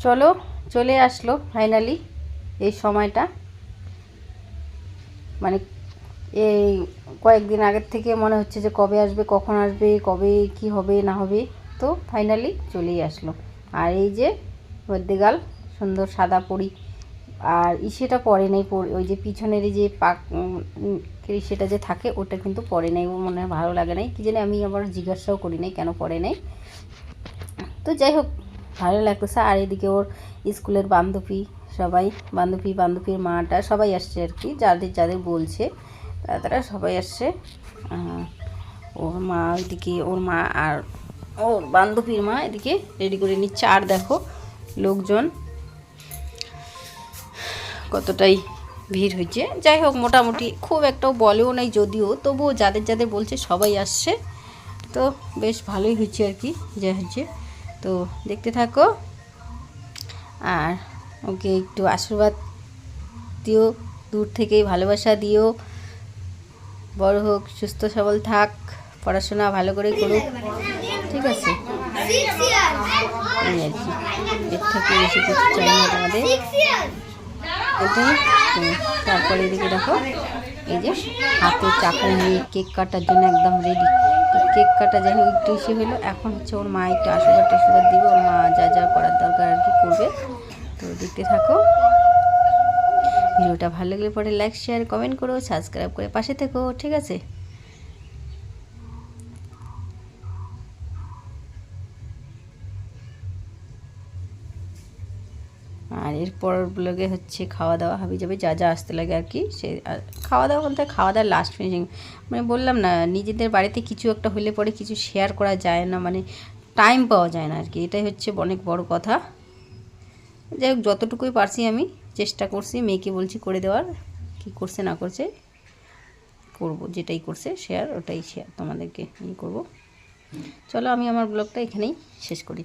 চলো, চলে আসলো ফাইনালি এই সময়টা। মানে এই কয়েকদিন আগের থেকে মনে হচ্ছে যে কবে আসবে, কখন আসবে, কবে কি হবে না হবে, তো ফাইনালি চলেই আসলো। আর এই যে মধ্যেগাল সুন্দর সাদা পরি, আর ইসেটা পরে নেই, ওই যে পিছনের এই যে পাক সেটা যে থাকে ওটা কিন্তু পরে নেই, ও মনে হয় ভালো লাগে নাই, কি জানি, আমি আবার জিজ্ঞাসাও করি নাই কেন পরে নেই। তো যাই হোক, ভালো লাগতেছে। আর এদিকে ওর স্কুলের বান্ধবী সবাই, বান্ধবীর মাটা সবাই আসছে আর কি, যাদের যাদের বলছে তারা সবাই আসছে। ওর মা ওইদিকে, ওর মা আর ওর বান্ধবীর মা এদিকে রেডি করে নিচ্ছে। আর দেখো লোকজন কতটাই ভিড় হয়েছে। যাই হোক, মোটামুটি খুব একটাও বলেও নাই যদিও, তবুও যাদের যাদের বলছে সবাই আসছে, তো বেশ ভালোই হচ্ছে আর কি যা হচ্ছে। তো দেখতে থাকো আর ওকে একটু আশীর্বাদ দিও, দূর থেকেই ভালোবাসা দিও, বড় হোক, সুস্থ সবল থাক, পড়াশোনা ভালো করে করুক, ঠিক আছে? এই আর কি, এর থেকে বেশি কিছু চাই না তোমাদের, এটাই। তারপরে এদিকে দেখো এই যে হাতে চাকু নিয়ে কেক কাটার জন্য একদম রেডি। তো কেক কাটা যাই হোক একটু ইসে হলো, এখন হচ্ছে ওর মা একটু আশীর্বাদ দিবে, ওর মা যা যা করার দরকার আর কি করবে। তো দেখতে থাকো, ভিডিওটা ভালো লাগলে পরে লাইক শেয়ার কমেন্ট করো, সাবস্ক্রাইব করে পাশে থেকো, ঠিক আছে? আর এরপর ব্লগে হচ্ছে খাওয়া দাওয়া হাবি যাবে, যা যা আসতে লাগে আর কি। সে খাওয়া দাওয়া বলতে খাওয়া দাওয়ার লাস্ট ফিনিশিং, মানে বললাম না, নিজেদের বাড়িতে কিছু একটা হলে পরে কিছু শেয়ার করা যায় না, মানে টাইম পাওয়া যায় না আর কি, এটাই হচ্ছে অনেক বড় কথা। যাই হোক, যতটুকুই পারছি আমি চেষ্টা করছি, মেয়েকে বলছি করে দেওয়ার, কি করছে না করছে করব, যেটাই করছে শেয়ার ওটাই শেয়ার তোমাদেরকে করব। চলো আমি আমার ব্লগটা এখানেই শেষ করি।